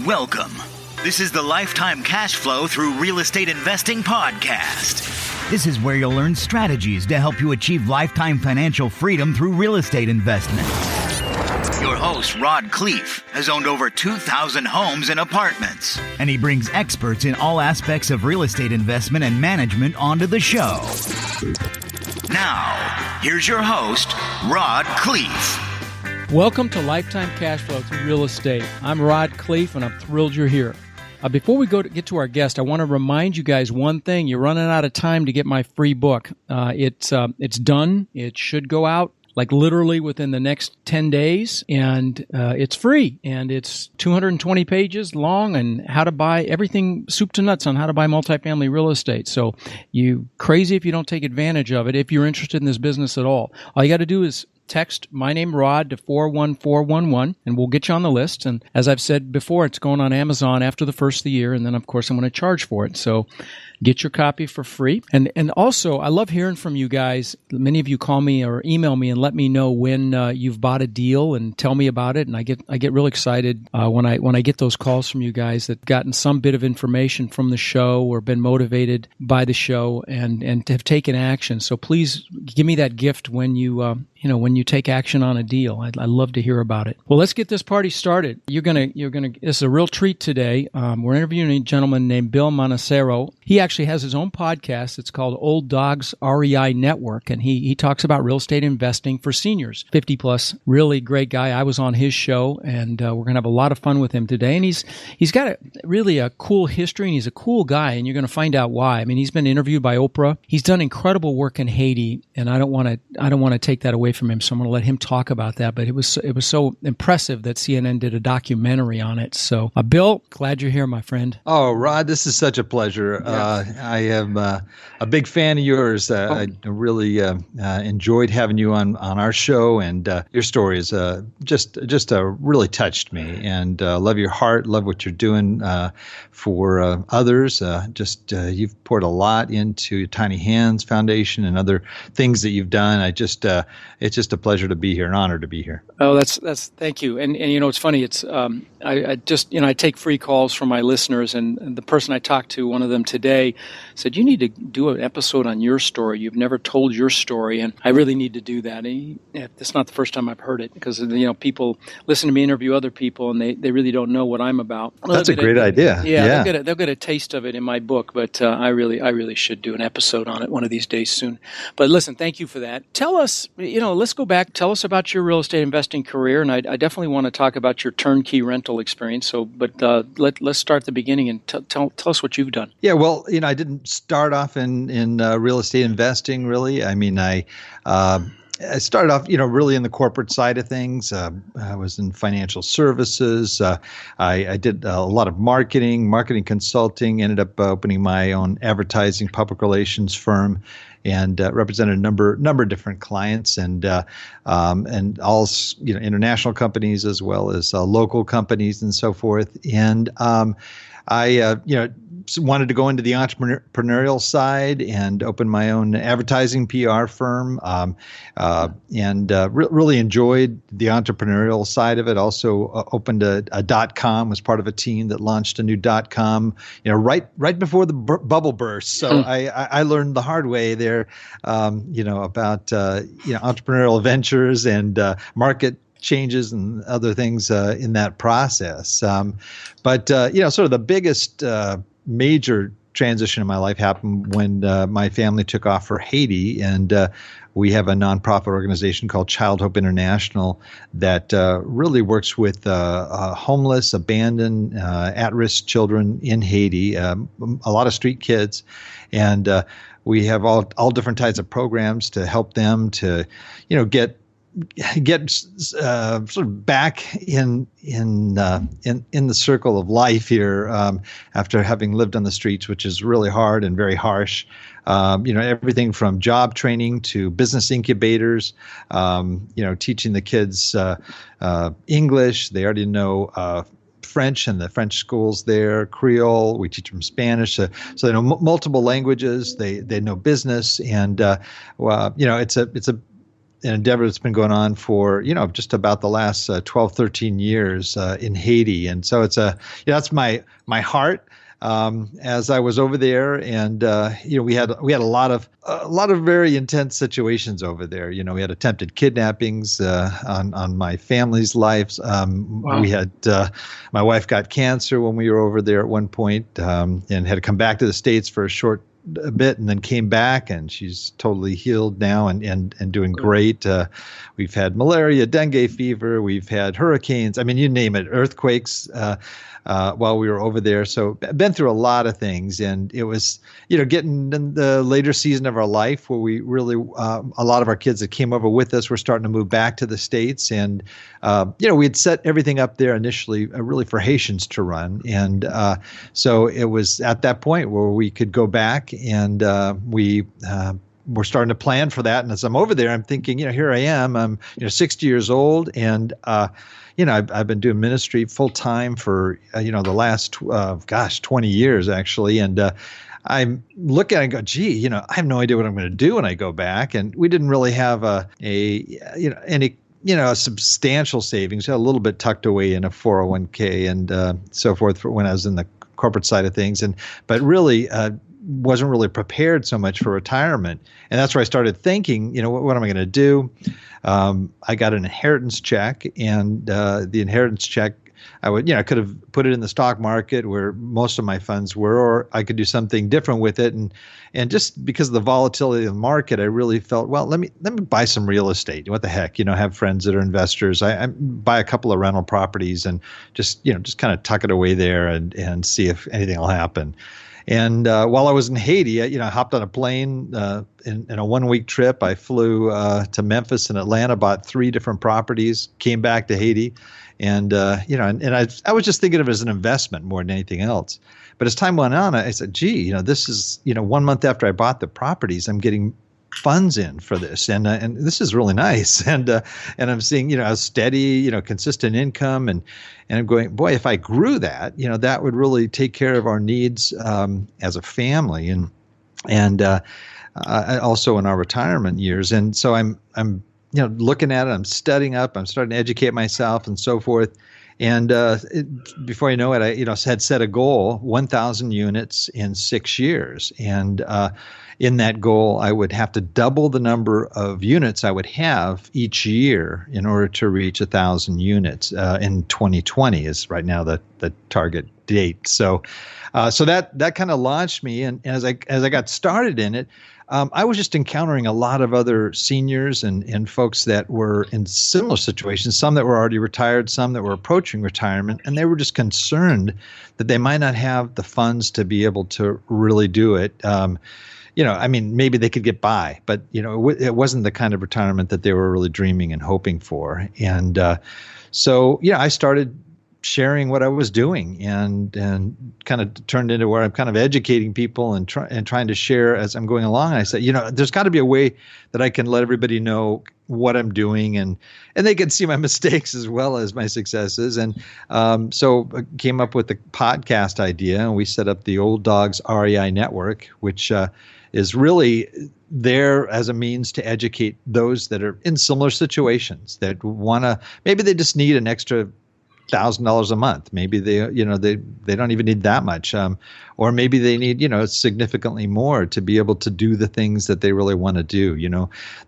Welcome. This is the Lifetime Cashflow through Real Estate Investing podcast. This is where you'll learn strategies to help you achieve lifetime financial freedom through real estate investment. Your host, Riyad Khleif, has owned over 2,000 homes and apartments, and he brings experts in all aspects of real estate investment and management onto the show. Now, here's your host, Riyad Khleif. Welcome to Lifetime Cashflow through Real Estate. I'm Riyad Khleif, and I'm thrilled you're here. Before we get to our guest, I want to remind you guys one thing. You're running out of time to get my free book. It's done. It should go out like literally within the next 10 days, and it's free, and it's 220 pages long, and how to buy everything, soup to nuts on how to buy multifamily real estate. So you crazy if you don't take advantage of it, if you're interested in this business at all. All you got to do is text my name Rod to 41411 and we'll get you on the list. And as I've said before, it's going on Amazon after the first of the year, and then of course I'm going to charge for it. So get your copy for free. And also, I love hearing from you guys. Many of you call me or email me and let me know when you've bought a deal and tell me about it. And I get real excited when I get those calls from you guys that gotten some bit of information from the show or been motivated by the show and have taken action. So please give me that gift when you take action on a deal. I'd love to hear about it. Well, let's get this party started. This is a real treat today. We're interviewing a gentleman named Bill Manassero. He actually has his own podcast. It's called Old Dogs REI Network, and he talks about real estate investing for seniors, 50 plus. Really great guy. I was on his show, and we're going to have a lot of fun with him today. And he's got really a cool history, and he's a cool guy, and you're going to find out why. I mean, he's been interviewed by Oprah. He's done incredible work in Haiti, and I don't want to take that away from him, so I'm going to let him talk about that. But it was so impressive that CNN did a documentary on it. So, Bill, glad you're here, my friend. Oh, Rod, this is such a pleasure. Yeah. I am a big fan of yours. I really enjoyed having you on our show, and your story is just really touched me. And love your heart, love what you're doing for others. You've poured a lot into Tiny Hands Foundation and other things that you've done. It's just a pleasure to be here, an honor to be here. Oh, that's thank you. And it's funny. It's I take free calls from my listeners, and the person I talked to, one of them today, said, you need to do an episode on your story. You've never told your story, and I really need to do that. And it's not the first time I've heard it, because people listen to me interview other people, and they really don't know what I'm about. Well, that's a great idea. Yeah. They'll get a taste of it in my book, but I really should do an episode on it one of these days soon. But listen, thank you for that. Tell us, let's go back. Tell us about your real estate investing career, and I definitely want to talk about your turnkey rental experience. So, but let's start at the beginning and tell us what you've done. Yeah, well, I didn't start off in real estate investing, really. I mean, I started off, really in the corporate side of things. I was in financial services. I did a lot of marketing consulting, ended up opening my own advertising public relations firm, and represented a number of different clients, and all international companies as well as local companies and so forth. And I wanted to go into the entrepreneurial side and open my own advertising PR firm, and really enjoyed the entrepreneurial side of it. Also opened a .com, was part of a team that launched a new .com, right before the bubble burst. So I learned the hard way there, about entrepreneurial ventures and market changes and other things in that process. But sort of the biggest major transition in my life happened when my family took off for Haiti, and we have a nonprofit organization called Child Hope International that really works with homeless, abandoned, at-risk children in Haiti, a lot of street kids, and we have all different types of programs to help them to, get sort of back in the circle of life here after having lived on the streets, which is really hard and very harsh. Everything from job training to business incubators. Teaching the kids English. They already know French and the French schools there, Creole. We teach them Spanish, so they know multiple languages. They know business, and it's a an endeavor that's been going on for, just about the last 12, 13 years in Haiti. And so that's my heart. As I was over there, and we had a lot of very intense situations over there. We had attempted kidnappings on my family's lives. Wow. We had my wife got cancer when we were over there at one point, and had to come back to the States for a bit, and then came back, and she's totally healed now and doing great. We've had malaria, dengue fever, we've had hurricanes. I mean, you name it, earthquakes. While we were over there. So been through a lot of things, and it was, getting in the later season of our life where we really, a lot of our kids that came over with us were starting to move back to the States. And, we had set everything up there initially really for Haitians to run. And so it was at that point where we could go back, and we're starting to plan for that. And as I'm over there, I'm thinking, here I am, I'm 60 years old, and I've been doing ministry full time for the last 20 years actually, and I'm looking at it and go, gee, I have no idea what I'm going to do when I go back. And we didn't really have any substantial savings. We had a little bit tucked away in a 401k and so forth for when I was in the corporate side of things, but really wasn't really prepared so much for retirement. And that's where I started thinking, what am I going to do? I got an inheritance check, and the inheritance check, I could have put it in the stock market where most of my funds were, or I could do something different with it. And just because of the volatility of the market, I really felt, well, let me buy some real estate. What the heck, have friends that are investors. I buy a couple of rental properties and just kind of tuck it away there and see if anything will happen. And while I was in Haiti, I hopped on a plane in a 1-week trip. I flew to Memphis and Atlanta, bought 3 different properties, came back to Haiti, and I was just thinking of it as an investment more than anything else. But as time went on, I said, gee, this is 1 month after I bought the properties, I'm getting funds in for this, and this is really nice, and I'm seeing a steady consistent income, and I'm going, boy, if I grew that, that would really take care of our needs as a family, and also in our retirement years. And so I'm looking at it, I'm studying up, I'm starting to educate myself and so forth. And before you know it, I had set a goal, 1,000 units in 6 years. And in that goal, I would have to double the number of units I would have each year in order to reach 1,000 units in 2020 is right now the target date. So that kind of launched me. And as I got started in it, I was just encountering a lot of other seniors and folks that were in similar situations, some that were already retired, some that were approaching retirement, and they were just concerned that they might not have the funds to be able to really do it. Maybe they could get by, but, it wasn't the kind of retirement that they were really dreaming and hoping for. And so I started sharing what I was doing and kind of turned into where I'm kind of educating people and trying to share as I'm going along. I said, there's got to be a way that I can let everybody know what I'm doing, and they can see my mistakes as well as my successes. And so I came up with the podcast idea, and we set up the Old Dogs REI Network, which is really there as a means to educate those that are in similar situations that maybe they just need an extra $1,000 a month. Maybe they don't even need that much, or maybe they need significantly more to be able to do the things that they really want to do.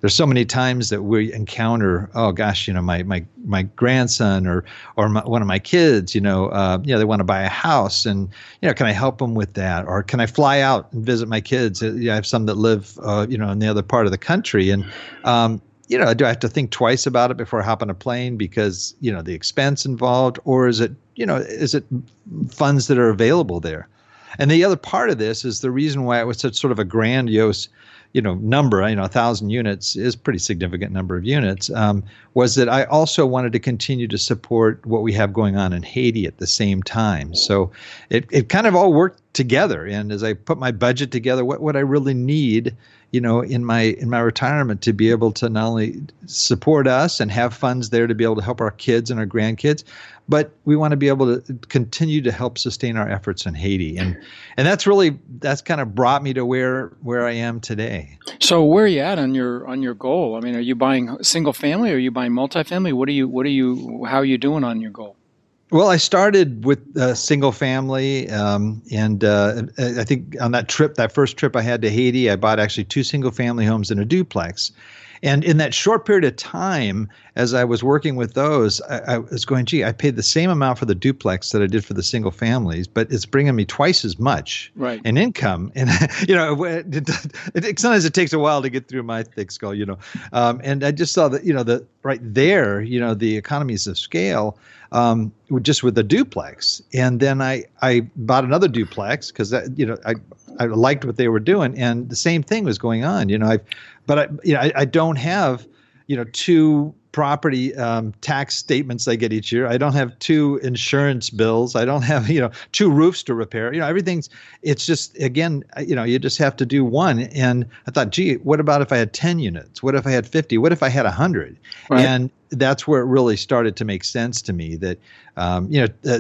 There's so many times that we encounter, oh gosh, my grandson or one of my kids, they want to buy a house, and can I help them with that, or can I fly out and visit my kids? I have some that live in the other part of the country, and do I have to think twice about it before I hop on a plane because, the expense involved, or is it funds that are available there? And the other part of this is the reason why it was such sort of a grandiose, number, 1,000 units is a pretty significant number of units, was that I also wanted to continue to support what we have going on in Haiti at the same time. So it kind of all worked together. And as I put my budget together, what would I really need, in my retirement to be able to not only support us and have funds there to be able to help our kids and our grandkids, but we want to be able to continue to help sustain our efforts in Haiti. And that's kind of brought me to where I am today. So where are you at on your goal? I mean, are you buying single family? Or are you buying multifamily? How are you doing on your goal? Well, I started with single family, and I think on that first trip I had to Haiti, I bought actually 2 single family homes and a duplex. And in that short period of time, as I was working with those, I was going, gee, I paid the same amount for the duplex that I did for the single families, but it's bringing me twice as much in income. And, sometimes it takes a while to get through my thick skull, and I just saw that, right there, the economies of scale, just with the duplex. And then I bought another duplex because, I liked what they were doing. And the same thing was going on, I don't have, 2 property tax statements I get each year. I don't have 2 insurance bills. I don't have, 2 roofs to repair. It's just, again, you just have to do one. And I thought, gee, what about if I had 10 units? What if I had 50? What if I had 100? Right. And that's where it really started to make sense to me that,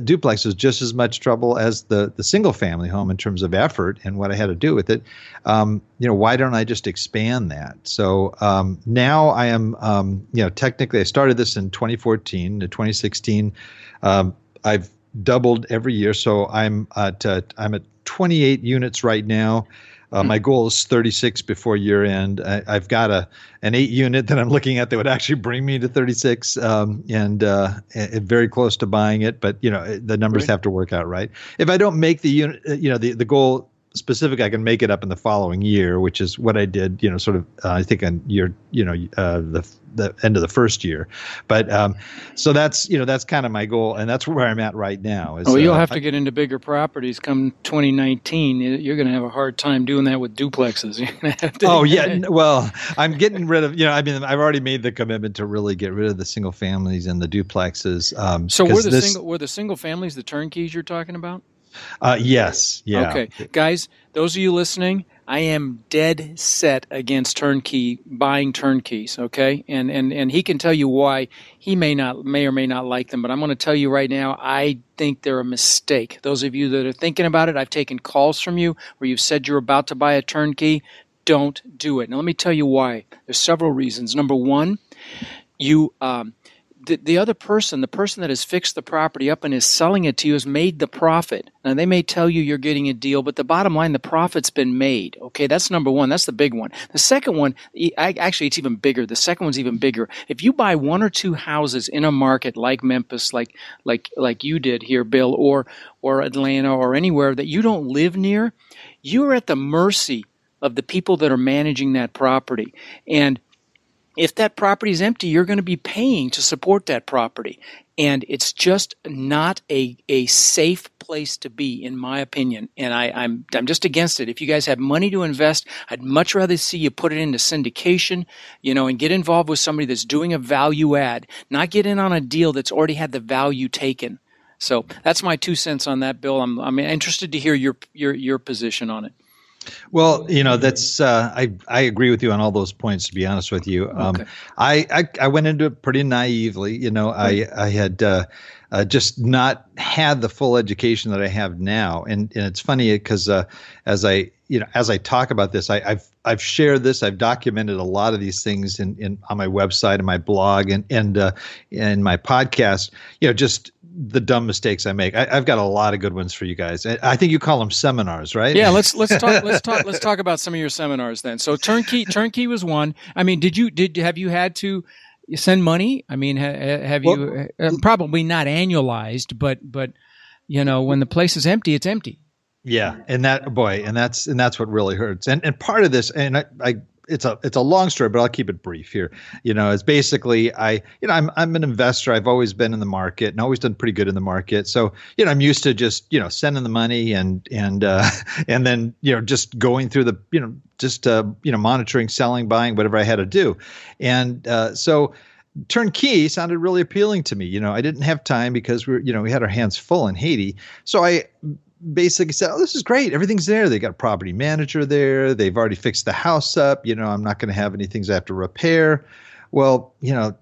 duplex was just as much trouble as the single family home in terms of effort and what I had to do with it. Why don't I just expand that? So now I am, technically I started this in 2014 to 2016. I've doubled every year. So I'm at 28 units right now. My goal is 36 before year end. I've got an 8 unit that I'm looking at that would actually bring me to 36, and very close to buying it. But the numbers have to work out right. If I don't make the unit, the goal specific, I can make it up in the following year, which is what I did. I think on year, the end of the first year. But so that's kind of my goal, and that's where I'm at right now. You'll have to get into bigger properties come 2019. You're going to have a hard time doing that with duplexes. Well, I'm getting rid of, I've already made the commitment to really get rid of the single families and the duplexes. So were the single families the turnkeys you're talking about? Yes. Yeah. Okay. Guys, those of you listening, I am dead set against buying turnkeys, okay? And he can tell you why. He may or may not like them, but I'm going to tell you right now, I think they're a mistake. Those of you that are thinking about it, I've taken calls from you where you've said you're about to buy a turnkey. Don't do it. Now, let me tell you why. There's several reasons. Number one, the other person, the person that has fixed the property up and is selling it to you, has made the profit. Now, they may tell you you're getting a deal, but the bottom line, the profit's been made. Okay, that's number one. That's the big one. The second one, actually, it's even bigger. The second one's even bigger. If you buy 1 or 2 houses in a market like Memphis, like you did here, Bill, or Atlanta, or anywhere that you don't live near, you're at the mercy of the people that are managing that property. And if that property is empty, you're going to be paying to support that property. And it's just not a safe place to be, in my opinion. And I'm just against it. If you guys have money to invest, I'd much rather see you put it into syndication, and get involved with somebody that's doing a value add, not get in on a deal that's already had the value taken. So that's my 2 cents on that, Bill. I'm interested to hear your position on it. Well, that's I agree with you on all those points, to be honest with you. Okay. I went into it pretty naively. I had just not had the full education that I have now. And it's funny because as I talk about this, I've shared this, I've documented a lot of these things on my website and my blog and my podcast, just the dumb mistakes I make. I've got a lot of good ones for you guys. I think you call them seminars, right? Yeah, let's talk about some of your seminars then. So turnkey was one. I mean, have you had to send money? I mean, have you probably not annualized, but when the place is empty, it's empty. Yeah, and that's what really hurts. And part of this, and it's a long story, but I'll keep it brief here. It's basically I'm an investor. I've always been in the market and always done pretty good in the market. So I'm used to just sending the money and then just going through the monitoring, selling, buying, whatever I had to do, and so turnkey sounded really appealing to me. I didn't have time because we had our hands full in Haiti, so I basically said, "Oh, this is great. Everything's there. They got a property manager there. They've already fixed the house up. I'm not going to have any things I have to repair." Well,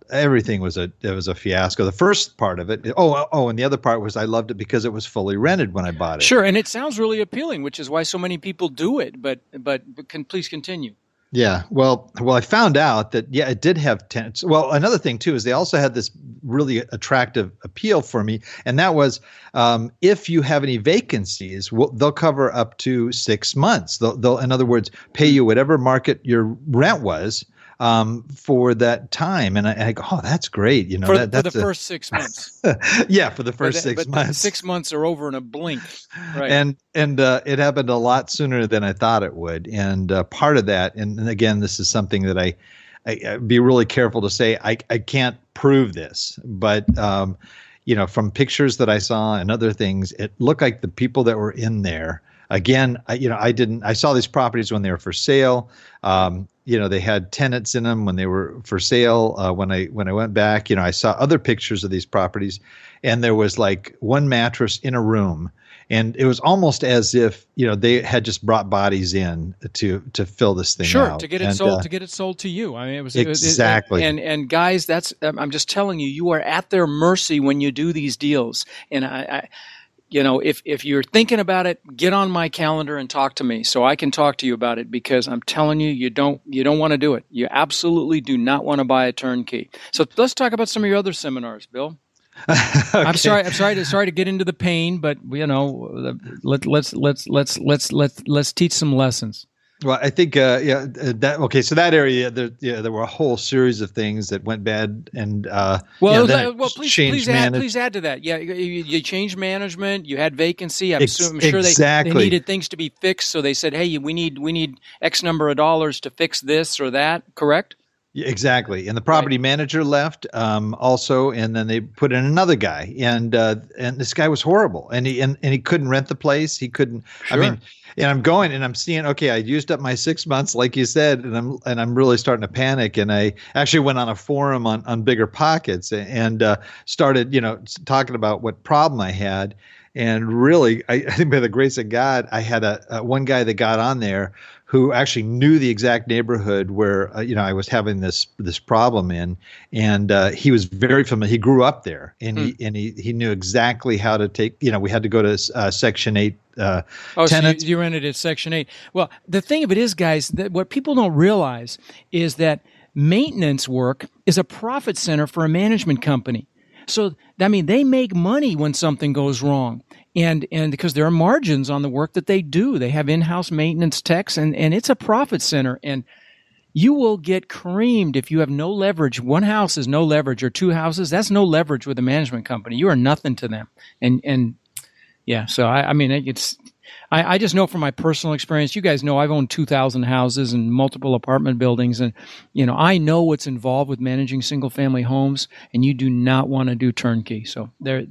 everything was a fiasco. The first part of it. And the other part was I loved it because it was fully rented when I bought it. Sure, and it sounds really appealing, which is why so many people do it. But please continue. Yeah. Well, I found out that, it did have tenants. Well, another thing too is they also had this really attractive appeal for me. And that was, if you have any vacancies, they'll cover up to 6 months. They'll, in other words, pay you whatever market your rent was, for that time. And I go, oh, that's great. For the first 6 months. Yeah. For the first 6 months. The 6 months are over in a blink. Right. And it happened a lot sooner than I thought it would. And part of that, and again, this is something that I'd be really careful to say, I can't prove this, but, from pictures that I saw and other things, it looked like the people that were in there, again, I saw these properties when they were for sale. They had tenants in them when they were for sale. When I went back, I saw other pictures of these properties, and there was like one mattress in a room, and it was almost as if they had just brought bodies in to fill this thing out. Sure, to get it sold, to get it sold to you. I mean, it was exactly. And guys, that's I'm just telling you, you are at their mercy when you do these deals, and I if you're thinking about it, get on my calendar and talk to me so I can talk to you about it, because I'm telling you, you don't want to do it. You absolutely do not want to buy a turnkey. So let's talk about some of your other seminars, Bill. Okay. I'm sorry to get into the pain, but let's teach some lessons. Well, I think, so that area, there were a whole series of things that went bad, and please add to that. Yeah, you changed management, you had vacancy. I'm sure they needed things to be fixed, so they said, "Hey, we need X number of dollars to fix this or that." Correct? Yeah, exactly. And the property manager left, also, and then they put in another guy, and this guy was horrible, and he couldn't rent the place. He couldn't. Sure. I mean. And I'm going and I'm seeing, okay, I used up my 6 months, like you said, and I'm really starting to panic. And I actually went on a forum on Bigger Pockets and started, talking about what problem I had. And really, I think by the grace of God, I had one guy that got on there who actually knew the exact neighborhood where I was having this problem in, and he was very familiar. He grew up there, and he knew exactly how to take. We had to go to Section 8. Tenants. So you rented at Section 8. Well, the thing of it is, guys, that what people don't realize is that maintenance work is a profit center for a management company. So, I mean, they make money when something goes wrong. And because there are margins on the work that they do. They have in-house maintenance techs, and it's a profit center. And you will get creamed if you have no leverage. One house is no leverage, or two houses, that's no leverage with a management company. You are nothing to them. And yeah, so I just know from my personal experience. You guys know I've owned 2,000 houses and multiple apartment buildings, and I know what's involved with managing single-family homes. And you do not want to do turnkey. So there.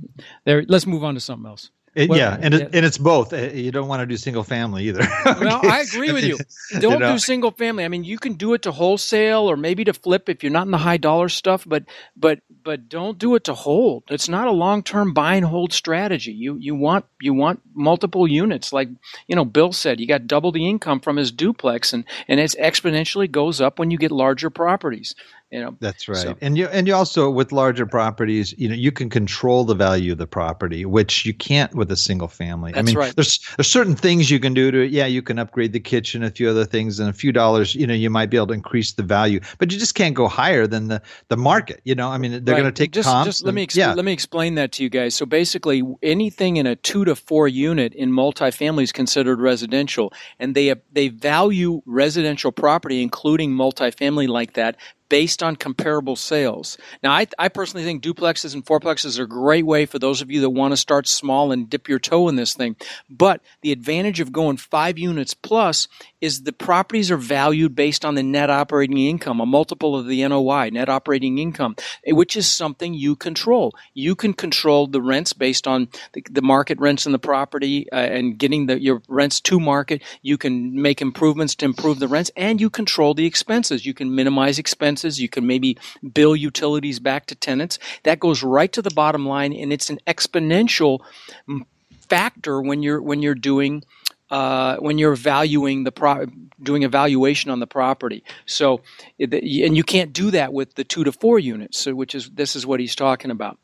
Let's move on to something else. It's both. You don't want to do single family either. Okay. Well, I agree with you. Don't do single family. I mean, you can do it to wholesale or maybe to flip if you're not in the high dollar stuff, but don't do it to hold. It's not a long-term buy and hold strategy. You want multiple units. Like, Bill said, you got double the income from his duplex, and it exponentially goes up when you get larger properties. That's right. So. And you also, with larger properties, you can control the value of the property, which you can't with a single family. That's right. There's certain things you can do to it. Yeah, you can upgrade the kitchen, a few other things, and a few dollars, you might be able to increase the value, but you just can't go higher than the market. I mean, they're going to take comps. Just let me explain that to you guys. So basically, anything in a 2 to 4 unit in multifamily is considered residential, and they value residential property, including multifamily, like that, based on comparable sales. Now, I personally think duplexes and fourplexes are a great way for those of you that want to start small and dip your toe in this thing. But the advantage of going 5 units plus is the properties are valued based on the net operating income, a multiple of the NOI, net operating income, which is something you control. You can control the rents based on the market rents in the property and getting your rents to market. You can make improvements to improve the rents, and you control the expenses. You can minimize expenses. You can maybe bill utilities back to tenants. That goes right to the bottom line, and it's an exponential factor when you're doing when you're valuing doing a valuation on the property. So, and you can't do that with the 2 to 4 units. So, this is what he's talking about.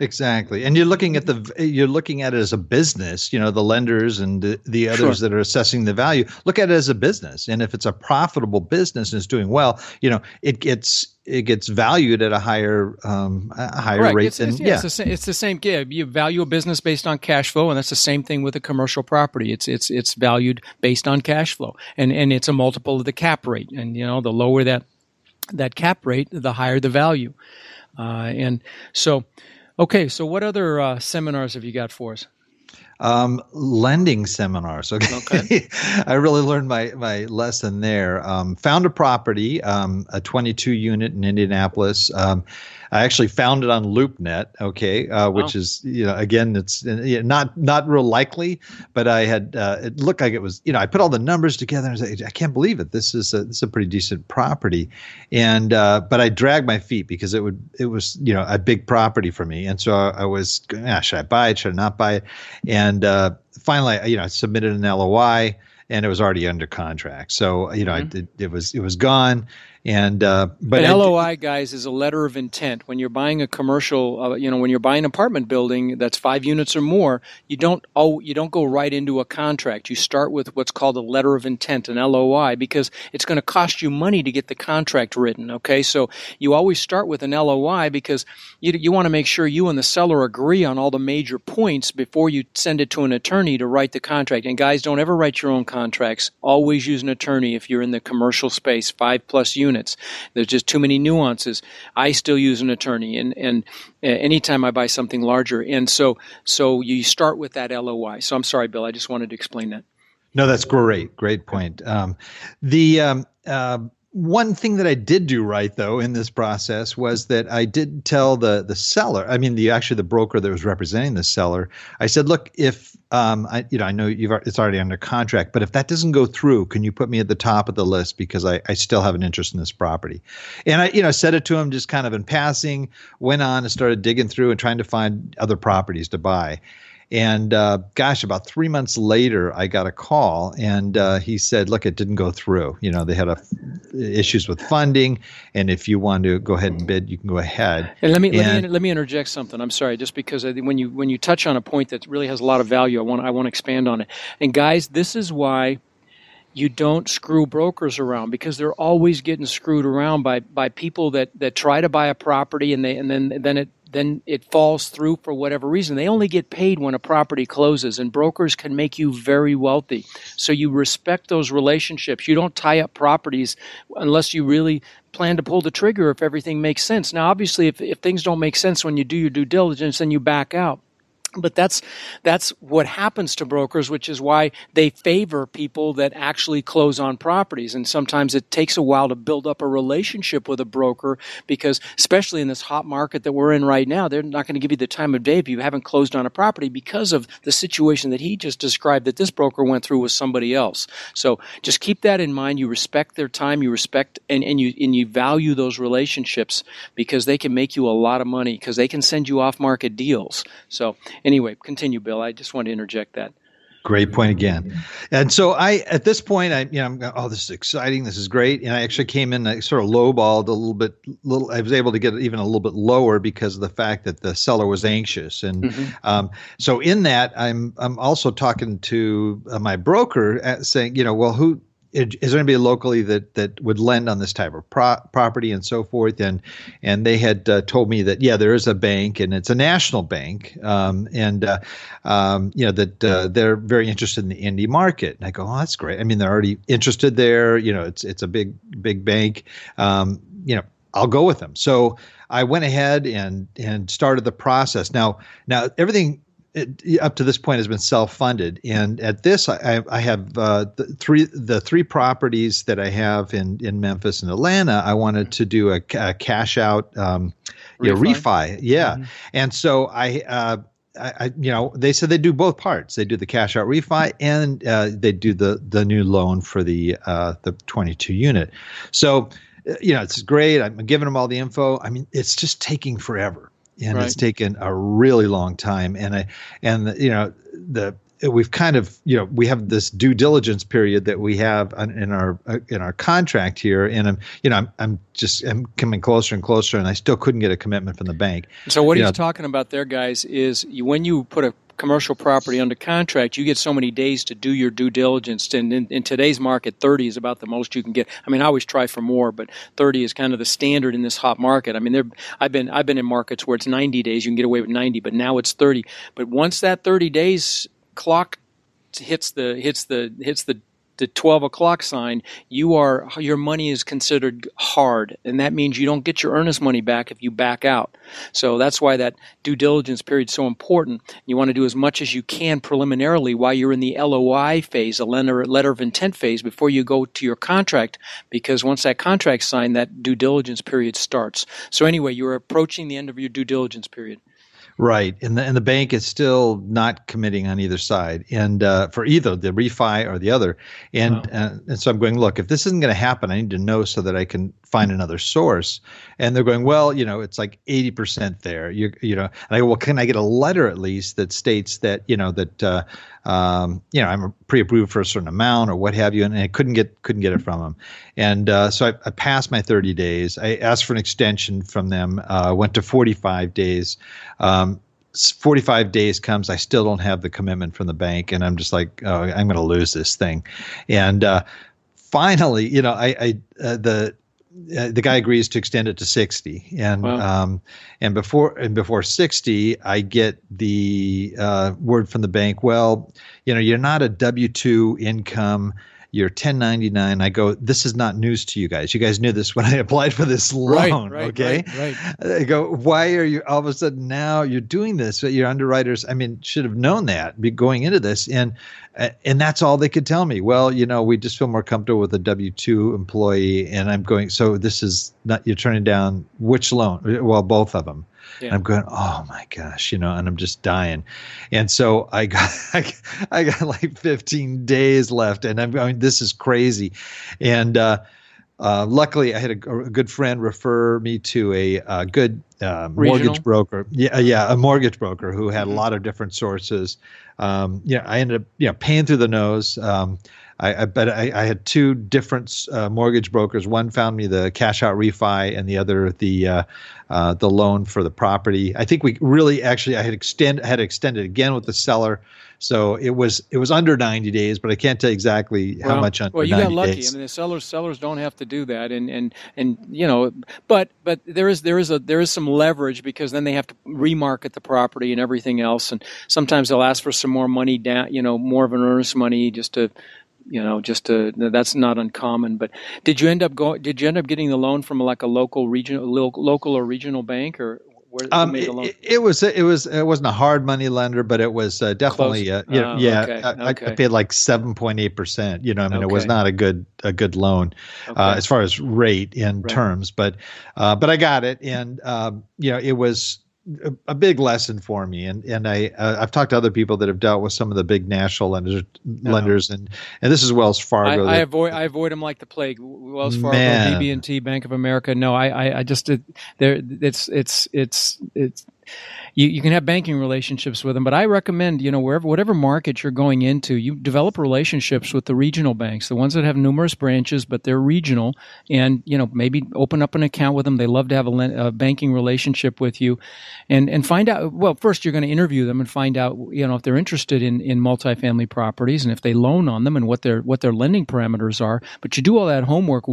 Exactly. And you're looking at it as a business, the lenders and the others that are assessing the value, look at it as a business. And if it's a profitable business and it's doing well, it gets valued at a higher rate than It's the same. Yeah, you value a business based on cash flow, and that's the same thing with a commercial property. It's valued based on cash flow, and it's a multiple of the cap rate. And the lower that cap rate, the higher the value. And so. Okay, so what other seminars have you got for us? Lending seminars. Okay. I really learned my lesson there. Found a property, a 22 unit in Indianapolis. I actually found it on LoopNet. Okay. Which is, again, it's not real likely, but I had, it looked like it was, I put all the numbers together and I was like, I can't believe it. This is a pretty decent property. And, but I dragged my feet because it was, a big property for me. And so I was going, should I buy it? Should I not buy it? And, finally, I submitted an LOI and it was already under contract. So, it was gone. And but an LOI, guys, is a letter of intent. When you're buying a commercial, when you're buying an apartment building that's 5 units or more, you don't go right into a contract. You start with what's called a letter of intent, an LOI, because it's going to cost you money to get the contract written. Okay, so you always start with an LOI because you want to make sure you and the seller agree on all the major points before you send it to an attorney to write the contract. And guys, don't ever write your own contracts. Always use an attorney if you're in the commercial space, 5+ units. There's just too many nuances. I still use an attorney, and anytime I buy something larger. And so you start with that LOI. So I'm sorry, Bill, I just wanted to explain that. No, that's great. Great point. One thing that I did do right, though, in this process was that I did tell the seller, the broker that was representing the seller, I said, look, if I know it's already under contract, but if that doesn't go through, can you put me at the top of the list because I still have an interest in this property? And I said it to him just kind of in passing, went on and started digging through and trying to find other properties to buy. And about 3 months later, I got a call, and he said, "Look, it didn't go through. They had issues with funding, and if you want to go ahead and bid, you can go ahead." And let me interject something. I'm sorry, just because when you touch on a point that really has a lot of value, I want to expand on it. And guys, this is why you don't screw brokers around, because they're always getting screwed around by people that try to buy a property and then it falls through for whatever reason. They only get paid when a property closes, and brokers can make you very wealthy. So you respect those relationships. You don't tie up properties unless you really plan to pull the trigger if everything makes sense. Now, obviously, if things don't make sense when you do your due diligence, then you back out. But that's what happens to brokers, which is why they favor people that actually close on properties. And sometimes it takes a while to build up a relationship with a broker because, especially in this hot market that we're in right now, they're not going to give you the time of day if you haven't closed on a property because of the situation that he just described that this broker went through with somebody else. So just keep that in mind. You respect their time, you respect and you value those relationships because they can make you a lot of money because they can send you off-market deals. So anyway, continue, Bill. I just want to interject that. Great point again. And so at this point, I'm going, oh, this is exciting. This is great. And I actually came in, I sort of lowballed a little bit. I was able to get even a little bit lower because of the fact that the seller was anxious. And so in that, I'm also talking to my broker saying, well, is there anybody locally that would lend on this type of property and so forth? And they had told me that, there is a bank and it's a national bank. That they're very interested in the Indy market. And I go, oh, that's great. I mean, they're already interested there. It's a big bank. I'll go with them. So I went ahead and started the process. Now everything up to this point has been self-funded, and at this, I have the three properties that I have in Memphis and Atlanta. I wanted to do a cash out, refi, and so I they said they do both parts. They do the cash out refi, and they do the new loan for the 22 unit. So it's great. I'm giving them all the info. I mean, it's just taking forever. And It's taken a really long time, and we've kind of, we have this due diligence period that we have in our contract here, and I'm coming closer and closer, and I still couldn't get a commitment from the bank. So what he's talking about there, guys, is when you put a commercial property under contract, you get so many days to do your due diligence. And in today's market, 30 is about the most you can get. I mean, I always try for more, but 30 is kind of the standard in this hot market. I mean, I've been in markets where it's 90 days, you can get away with 90, but now it's 30. But once that 30 days clock hits the 12 o'clock sign, your money is considered hard, and that means you don't get your earnest money back if you back out. So that's why that due diligence period is so important. You want to do as much as you can preliminarily while you're in the LOI phase, a letter of intent phase, before you go to your contract, because once that contract's signed, that due diligence period starts. So anyway, you're approaching the end of your due diligence period. Right, and the bank is still not committing on either side, and for either the refi or the other, and so I'm going, look, if this isn't going to happen, I need to know so that I can find another source. And they're going, well, it's like 80% there. And I go, well, can I get a letter at least that states that I'm pre-approved for a certain amount or what have you, and I couldn't get it from them. And so I passed my 30 days. I asked for an extension from them. Went to 45 days. 45 days comes, I still don't have the commitment from the bank, and I'm just like, oh, I'm going to lose this thing. And finally, the guy agrees to extend it to 60, and wow. And before 60, I get the word from the bank. Well, you're not a W-2 income. You're 1099. I go, this is not news to you guys. You guys knew this when I applied for this loan, okay? Right. I go, why are you all of a sudden now you're doing this? Your underwriters, should have known that going into this. And that's all they could tell me. Well, we just feel more comfortable with a W-2 employee. And I'm going, so this is not, you're turning down which loan? Well, both of them. Yeah. And I'm going, oh my gosh, and I'm just dying. And so I got like 15 days left, and I'm going, this is crazy. And luckily, I had a good friend refer me to a good mortgage broker. A mortgage broker who had a lot of different sources. I ended up paying through the nose. I had two different mortgage brokers. One found me the cash out refi, and the other the loan for the property. I think we really I had extended again with the seller, so it was under 90 days, but I can't tell you exactly how much under 90 days. Well, you got lucky. Days. The sellers don't have to do that, and but there is some leverage, because then they have to remarket the property and everything else, and sometimes they'll ask for some more money down, more of an earnest money just to that's not uncommon. But did you end up getting the loan from like a local or regional bank, or where you made the loan? It wasn't a hard money lender, but it was definitely okay. I paid like 7.8%. It was not a good loan as far as rate in terms, but I got it, and it was a big lesson for me, and I've talked to other people that have dealt with some of the big national lenders, and this is Wells Fargo. I avoid them like the plague. Wells Fargo, BB&T, Bank of America. No, I just did. It's You can have banking relationships with them, but I recommend, whatever market you're going into, you develop relationships with the regional banks, the ones that have numerous branches, but they're regional, and, maybe open up an account with them. They love to have a banking relationship with you, and find out, well, first you're going to interview them and find out, if they're interested in multifamily properties, and if they loan on them, and what their lending parameters are. But you do all that homework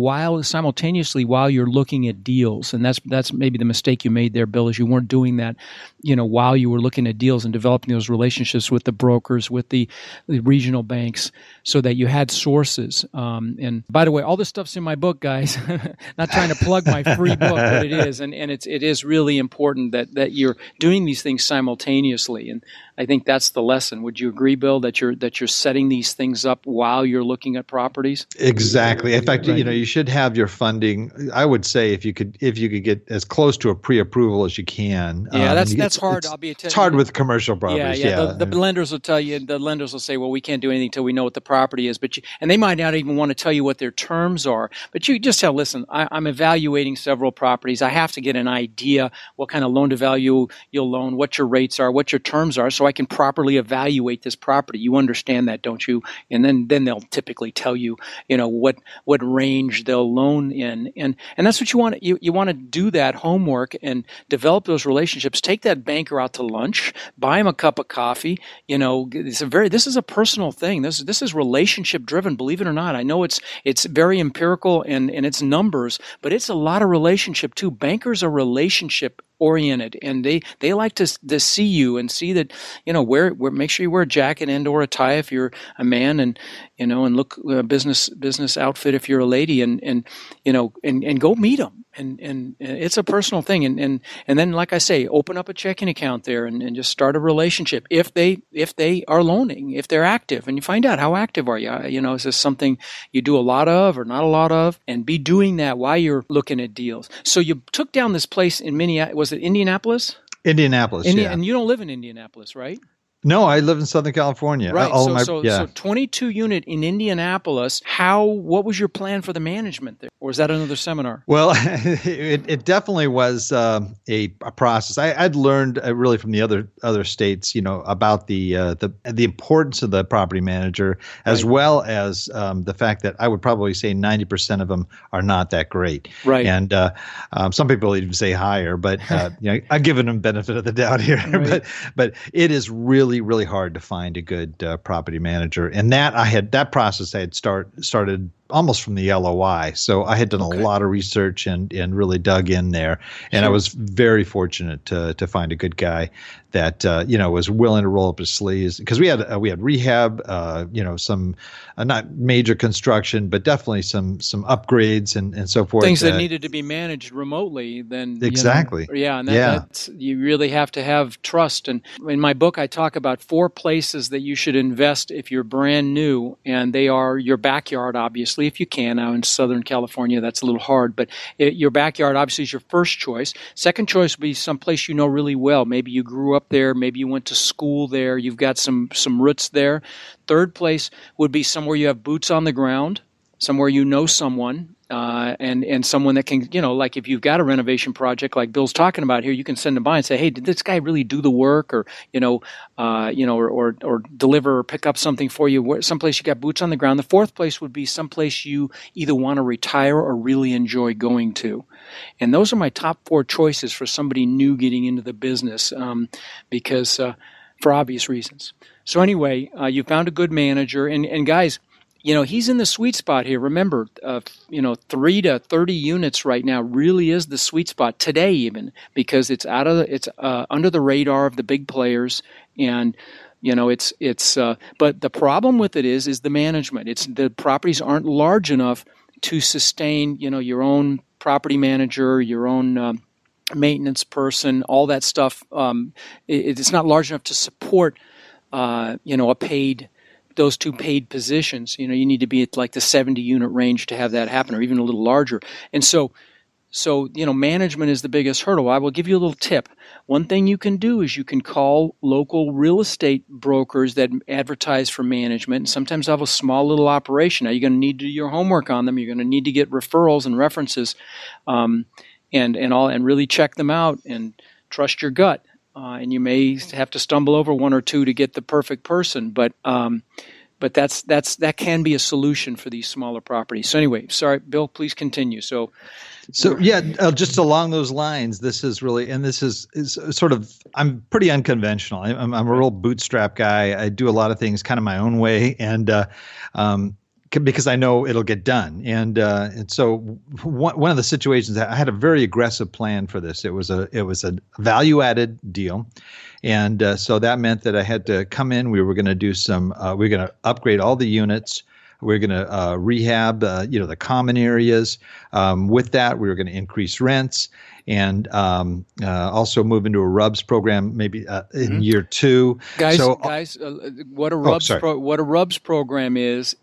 simultaneously while you're looking at deals. And that's maybe the mistake you made there, Bill, is you weren't doing that, while you were looking at deals and developing those relationships with the brokers, with the regional banks, so that you had sources. And by the way, all this stuff's in my book, guys. Not trying to plug my free book, but it is, and it is really important that you're doing these things simultaneously. And I think that's the lesson. Would you agree, Bill, that you're setting these things up while you're looking at properties? Exactly. In fact, you should have your funding. I would say if you could get as close to a pre-approval as you can. Yeah, that's hard. It's hard with commercial properties. Yeah. The lenders will tell you. The lenders will say, "Well, we can't do anything until we know what the property is." And they might not even want to tell you what their terms are. But you just tell, "Listen, I'm evaluating several properties. I have to get an idea what kind of loan to value you'll loan, what your rates are, what your terms are, so I can properly evaluate this property. You understand that, don't you? And then they'll typically tell you, what range they'll loan in, and that's what you want. You want to do that homework and develop those relationships. Take that banker out to lunch, buy him a cup of coffee. This is a personal thing. This is relationship driven. Believe it or not, I know it's very empirical and it's numbers, but it's a lot of relationship too. Bankers are relationship oriented, and they like to see you and see that, make sure you wear a jacket and or a tie if you're a man, and look business outfit if you're a lady, and go meet them, and it's a personal thing, and then, like I say, open up a checking account there and just start a relationship if they are loaning, if they're active, and you find out how active are you. Is this something you do a lot of or not a lot of, and be doing that while you're looking at deals. So you took down this place in Minneapolis. Was it Indianapolis? Indianapolis, yeah. And you don't live in Indianapolis, right? No, I live in Southern California. Right. So 22 unit in Indianapolis. What was your plan for the management there? Or is that another seminar? Well, it definitely was a process. I'd learned really from the other states, about the importance of the property manager, as well as the fact that I would probably say 90% of them are not that great. Right. And some people even say higher, but I've given them benefit of the doubt here. Right. But it is really, really hard to find a good property manager, and that process I had started almost from the LOI. So I had done a lot of research and really dug in there, and I was very fortunate to find a good guy that was willing to roll up his sleeves, because we had rehab, some not major construction, but definitely some upgrades and so forth. Things that needed to be managed remotely. Then exactly, and that's, you really have to have trust. And in my book, I talk about 4 places that you should invest if you're brand new, and they are your backyard, obviously, if you can. Now in Southern California, that's a little hard, but your backyard obviously is your first choice. Second choice would be someplace you know really well. Maybe you grew up there, maybe you went to school there, you've got some roots there. Third place would be somewhere you have boots on the ground, somewhere you know someone, and someone that can, like if you've got a renovation project like Bill's talking about here, you can send them by and say, hey, did this guy really do the work, or or deliver or pick up something for you? Someplace you got boots on the ground. The fourth place would be someplace you either want to retire or really enjoy going to. And those are my top 4 choices for somebody new getting into the business, because for obvious reasons. So anyway, you found a good manager, and guys, he's in the sweet spot here. Remember, 3 to 30 units right now really is the sweet spot today, even, because it's under the radar of the big players, and but the problem with it is the management. The properties aren't large enough to sustain, your own property manager, your own maintenance person, all that stuff. It's not large enough to support, those 2 paid positions. You need to be at like the 70 unit range to have that happen, or even a little larger. And so management is the biggest hurdle. I will give you a little tip. One thing you can do is you can call local real estate brokers that advertise for management, and sometimes have a small little operation. Now, you're going to need to do your homework on them. You're going to need to get referrals and references, and really check them out and trust your gut. And you may have to stumble over 1 or 2 to get the perfect person, but that can be a solution for these smaller properties. So anyway, sorry, Bill, please continue. So yeah, just along those lines, this is really, and this is sort of, I'm pretty unconventional. I'm a real bootstrap guy. I do a lot of things kind of my own way, and because I know it'll get done. And so one of the situations, I had a very aggressive plan for this. It was a value added deal. And so that meant that I had to come in. We were going to do we were going to upgrade all the units. We were going to rehab, the common areas. With that, we were going to increase rents, and also move into a RUBS program maybe in year 2. Guys, what a RUBS program is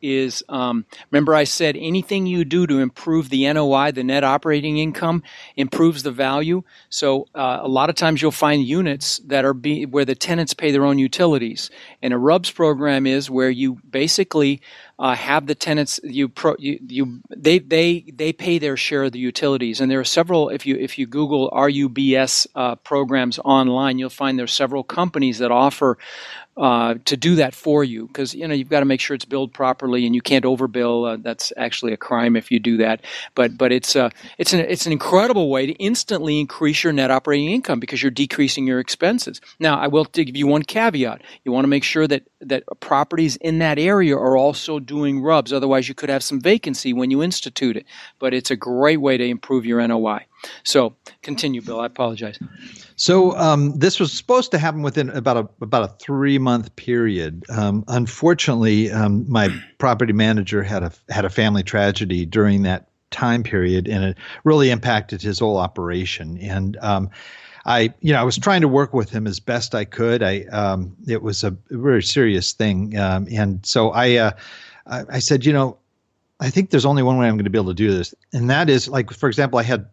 remember I said anything you do to improve the NOI, the net operating income, improves the value. So a lot of times you'll find units that are where the tenants pay their own utilities, and a RUBS program is where you basically have the tenants they pay their share of the utilities, and there are several. If you you Google RUBS programs online, you'll find there's several companies that offer to do that for you, because you've got to make sure it's billed properly and you can't overbill. That's actually a crime if you do that. But it's an incredible way to instantly increase your net operating income because you're decreasing your expenses. Now, I will give you one caveat. You want to make sure that properties in that area are also doing RUBS. Otherwise, you could have some vacancy when you institute it. But it's a great way to improve your NOI. So continue, Bill. I apologize. So this was supposed to happen within about a 3-month period. Unfortunately, my property manager had a family tragedy during that time period, and it really impacted his whole operation. And I was trying to work with him as best I could. It was a very serious thing, and so I said, I think there's only one way I'm going to be able to do this. And that is, like, for example, I had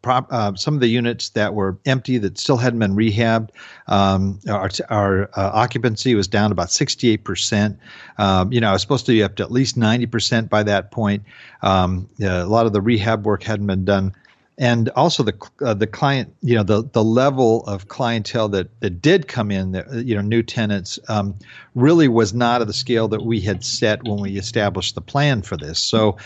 some of the units that were empty that still hadn't been rehabbed. Our occupancy was down about 68%. I was supposed to be up to at least 90% by that point. A lot of the rehab work hadn't been done. And also the client, the level of clientele that did come in, new tenants, really was not of the scale that we had set when we established the plan for this. So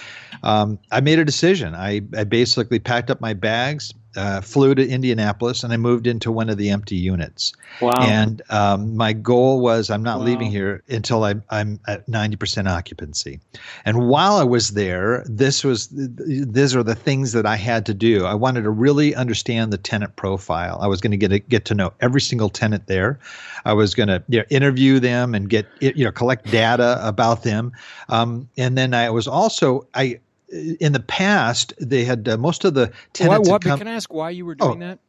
I made a decision. I basically packed up my bags, flew to Indianapolis, and I moved into one of the empty units. Wow. And my goal was I'm not leaving here until I'm at 90% occupancy. And while I was there, these are the things that I had to do. I wanted to really understand the tenant profile. I was going to get to know every single tenant there. I was going to interview them and collect data about them. And then I was also in the past, they had most of the tenants. Can I ask why you were doing that?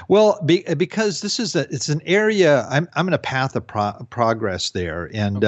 Well, because it's an area. I'm in a path of progress there, and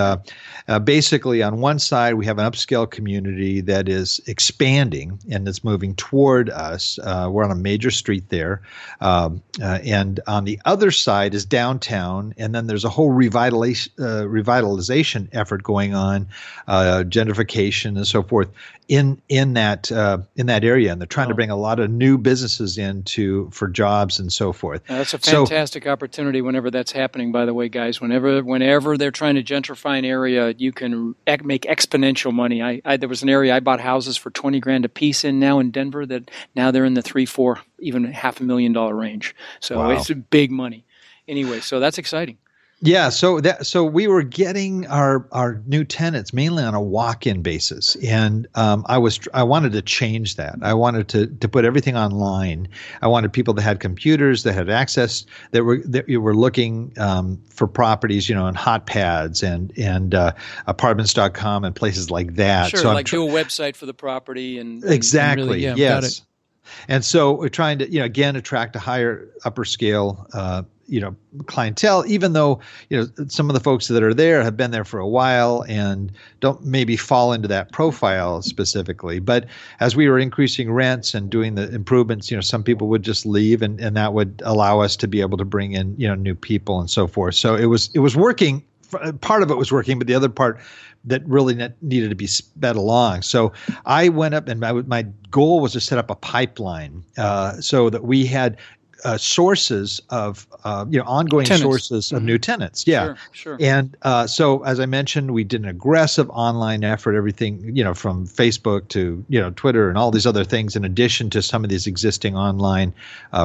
basically on one side we have an upscale community that is expanding and it's moving toward us. We're on a major street there, and on the other side is downtown, and then there's a whole revitalization effort going on, gentrification and so forth in that area, and they're trying to bring a lot of new businesses in for jobs and so forth. That's a fantastic opportunity whenever that's happening, by the way, guys. Whenever they're trying to gentrify an area, you can make exponential money. There was an area I bought houses for $20,000 a piece in now in Denver that now they're in the $3-4, even $500,000 range. So It's big money. Anyway, so that's exciting. Yeah, so we were getting our new tenants mainly on a walk-in basis, and I wanted to change that. I wanted to put everything online. I wanted people that had computers, that had access, that were looking for properties, on HotPads and apartments.com and places like that. Sure, so do a website for the property and exactly, really, yes. Got it. And so we're trying to, again, attract a higher upper scale clientele, even though, some of the folks that are there have been there for a while and don't maybe fall into that profile specifically. But as we were increasing rents and doing the improvements, some people would just leave, and that would allow us to be able to bring in, new people and so forth. So it was working. Part of it was working, but the other part that really needed to be sped along. So I went up, and my goal was to set up a pipeline so that we had sources of, ongoing tenants. Sources of new tenants. Yeah. Sure. And so, as I mentioned, we did an aggressive online effort, everything, from Facebook to, Twitter and all these other things, in addition to some of these existing online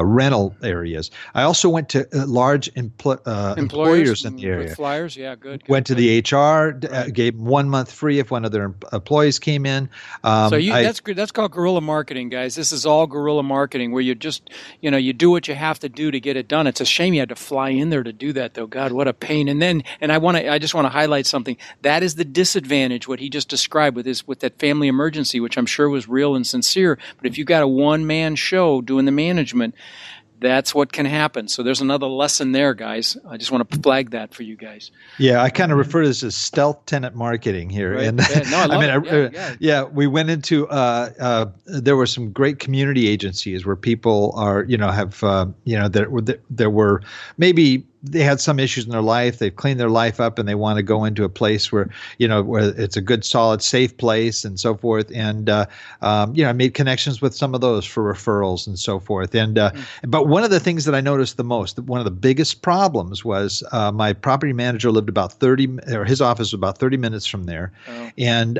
rental areas. I also went to large employers in the area. With flyers, yeah, good. Went to the HR, gave them 1 month free if one of their employees came in. That's good. That's called guerrilla marketing, guys. This is all guerrilla marketing, where you just, you do what you have to do to get it done. It's a shame you had to fly in there to do that, though. God, what a pain. And I just want to highlight something. That is the disadvantage, what he just described with that family emergency, which I'm sure was real and sincere. But if you got a one-man show doing the management, that's what can happen. So there's another lesson there, guys. I just want to flag that for you guys. Yeah, I kind of refer to this as stealth tenant marketing here. Right. And No, I love it. Yeah, we went into there were some great community agencies where people are, there were maybe they had some issues in their life. They've cleaned their life up and they want to go into a place where it's a good, solid, safe place and so forth. And, I made connections with some of those for referrals and so forth. And, but one of the things that I noticed the most, one of the biggest problems was my property manager lived about his office was about 30 minutes from there. Oh. And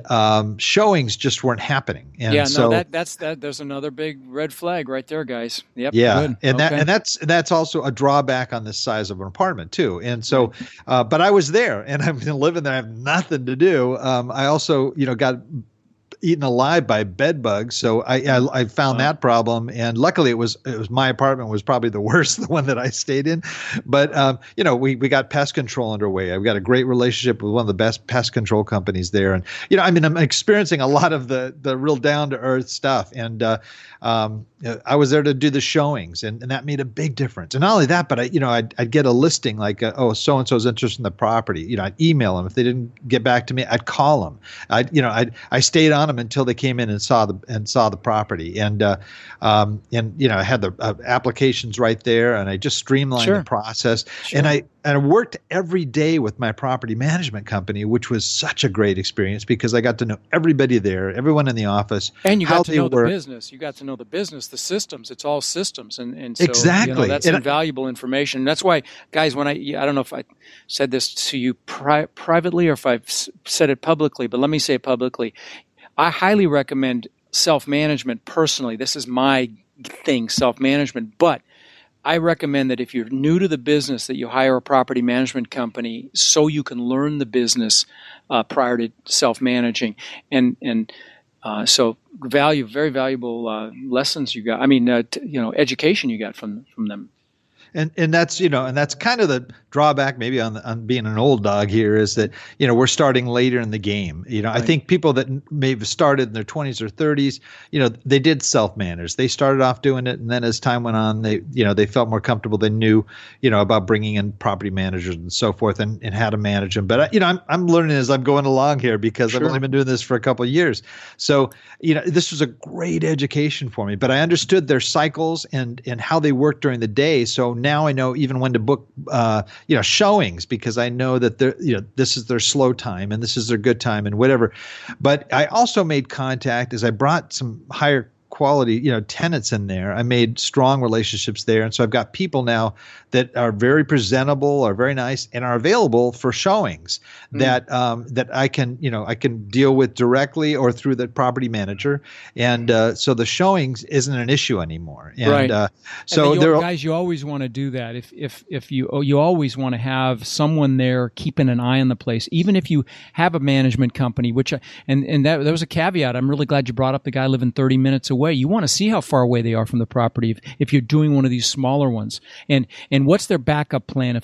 showings just weren't happening. And there's another big red flag right there, guys. Yep. Yeah. Good. And that's also a drawback on the size of an apartment too. And so, but I was there and I've been living there. I have nothing to do. I also, got eaten alive by bed bugs. So I found that problem. And luckily it was my apartment was probably the worst, the one that I stayed in. But, we got pest control underway. I've got a great relationship with one of the best pest control companies there. And, I'm experiencing a lot of the real down to earth stuff. And, I was there to do the showings and that made a big difference. And not only that, but I'd get a listing like, so-and-so's interested in the property. I'd email them. If they didn't get back to me, I'd call them. I stayed on them until they came in and saw the property. And I had the applications right there and I just streamlined the process. Sure. And I worked every day with my property management company, which was such a great experience because I got to know everybody there, everyone in the office. And you got to know the business. You got to know the business, the systems. It's all systems. And so, exactly. That's invaluable information. That's why, guys, when I don't know if I said this to you privately or if I've said it publicly, but let me say it publicly. I highly recommend self-management personally. This is my thing, self-management. But I recommend that if you're new to the business, that you hire a property management company so you can learn the business prior to self-managing. So very valuable lessons you got. I mean, education you got from them. And that's that's kind of the drawback maybe on being an old dog here is that we're starting later in the game. Right. I think people that may have started in their 20s or 30s, they did self-manage. They started off doing it, and then as time went on, they felt more comfortable. They knew about bringing in property managers and so forth and how to manage them. But I'm learning as I'm going along here because I've only been doing this for a couple of years. So this was a great education for me. But I understood their cycles and how they work during the day. So now I know even when to book, showings because I know that this is their slow time and this is their good time and whatever. But I also made contact as I brought some higher quality, tenants in there. I made strong relationships there. And so I've got people now that are very presentable, are very nice, and are available for showings that I can deal with directly or through the property manager. And so the showings isn't an issue anymore. And right. So guys, you always want to do that. If you always want to have someone there keeping an eye on the place, even if you have a management company, which and that was a caveat. I'm really glad you brought up the guy living 30 minutes away. You want to see how far away they are from the property if you're doing one of these smaller ones. And what's their backup plan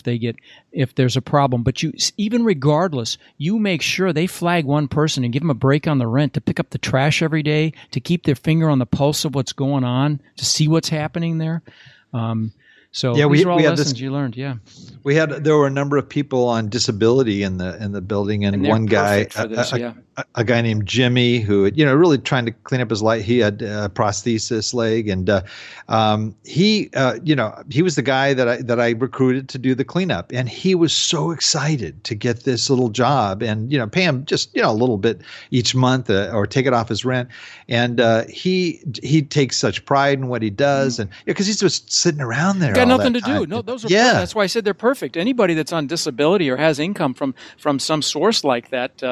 if there's a problem? But even regardless, you make sure they flag one person and give them a break on the rent to pick up the trash every day, to keep their finger on the pulse of what's going on, to see what's happening there. So these are all lessons you learned. Yeah, there were a number of people on disability in the building, and one guy, a guy named Jimmy, who really trying to clean up his life. He had a prosthesis leg, and he was the guy that I recruited to do the cleanup, and he was so excited to get this little job and pay him just a little bit each month or take it off his rent, and he takes such pride in what he does, and because he's just sitting around there. Got nothing to do. No, those are perfect. That's why I said they're perfect. Anybody that's on disability or has income from some source like that,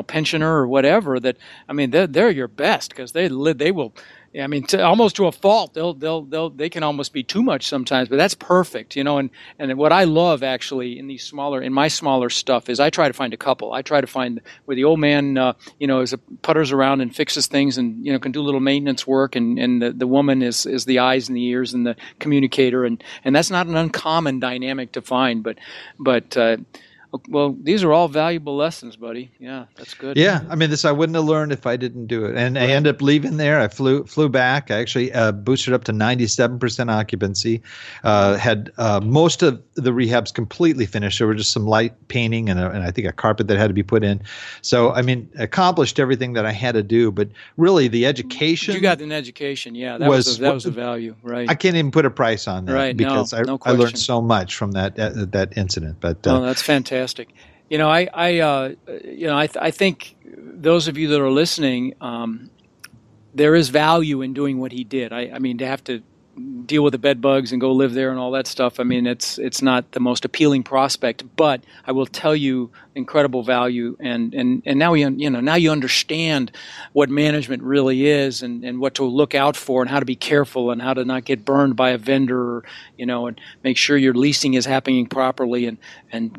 pensioner or whatever, they're your best because they will. I mean, almost to a fault. They can almost be too much sometimes, but that's perfect, And what I love actually in my smaller stuff is I try to find a couple. I try to find where the old man, putters around and fixes things and can do a little maintenance work, and the woman is the eyes and the ears and the communicator, and that's not an uncommon dynamic to find, but. Well, these are all valuable lessons, buddy. Yeah, that's good. Yeah, I mean, this I wouldn't have learned if I didn't do it. And I ended up leaving there. I flew back. I actually boosted up to 97% occupancy. Had most of the rehabs completely finished. There were just some light painting and I think a carpet that had to be put in. So, I mean, accomplished everything that I had to do. But really, the education. You got an education, yeah. That was the value, right? I can't even put a price on that, right? Because no I learned so much from that incident. But that's fantastic. I think those of you that are listening, there is value in doing what he did. I mean, to have to deal with the bed bugs and go live there and all that stuff. I mean, it's not the most appealing prospect, but I will tell you, incredible value. And now now you understand what management really is and what to look out for and how to be careful and how to not get burned by a vendor, and make sure your leasing is happening properly and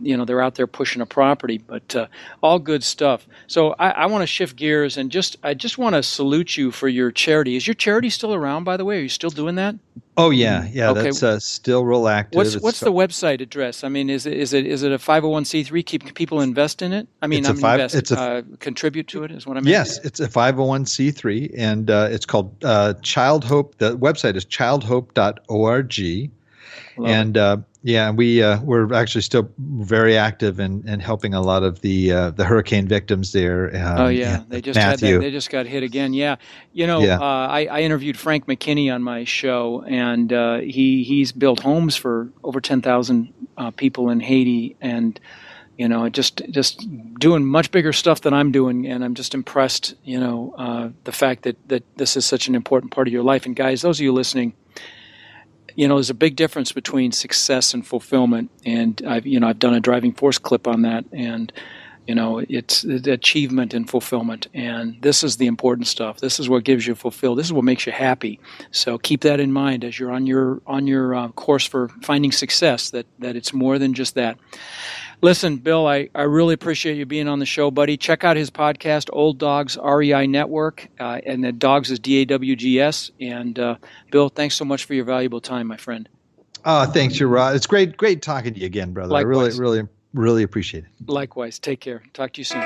they're out there pushing a property. But all good stuff. So I want to shift gears and I just want to salute you for your charity. Is your charity still around, by the way? Are you still doing that? Oh yeah, Okay. That's still real active. What's the website address? I mean, is it a 501c3? Keep people invest in it. I mean, contribute to it is what I mean. Yes, it's a 501c3, and it's called Child Hope. The website is childhope.org. We're actually still very active in helping a lot of the hurricane victims there. They just got hit again. Yeah, I interviewed Frank McKinney on my show, and he's built homes for over 10,000 people in Haiti, and just doing much bigger stuff than I'm doing, and I'm just impressed. The fact that this is such an important part of your life. And guys, those of you listening. There's a big difference between success and fulfillment, and I've done a driving force clip on that, and it's the achievement and fulfillment, and this is the important stuff. This is what gives you fulfilled. This is what makes you happy. So keep that in mind as you're on your course for finding success. That it's more than just that. Listen, Bill, I really appreciate you being on the show, buddy. Check out his podcast, Old Dogs REI Network, and the Dogs is DAWGS. And Bill, thanks so much for your valuable time, my friend. Thanks, Rod. It's great talking to you again, brother. Likewise. I really appreciate it. Likewise. Take care. Talk to you soon.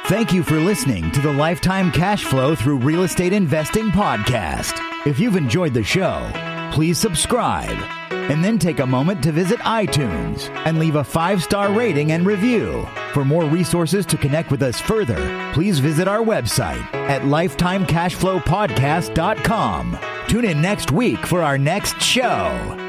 Thank you for listening to the Lifetime Cash Flow Through Real Estate Investing podcast. If you've enjoyed the show, please subscribe. And then take a moment to visit iTunes and leave a 5-star rating and review. For more resources to connect with us further, please visit our website at lifetimecashflowpodcast.com. Tune in next week for our next show.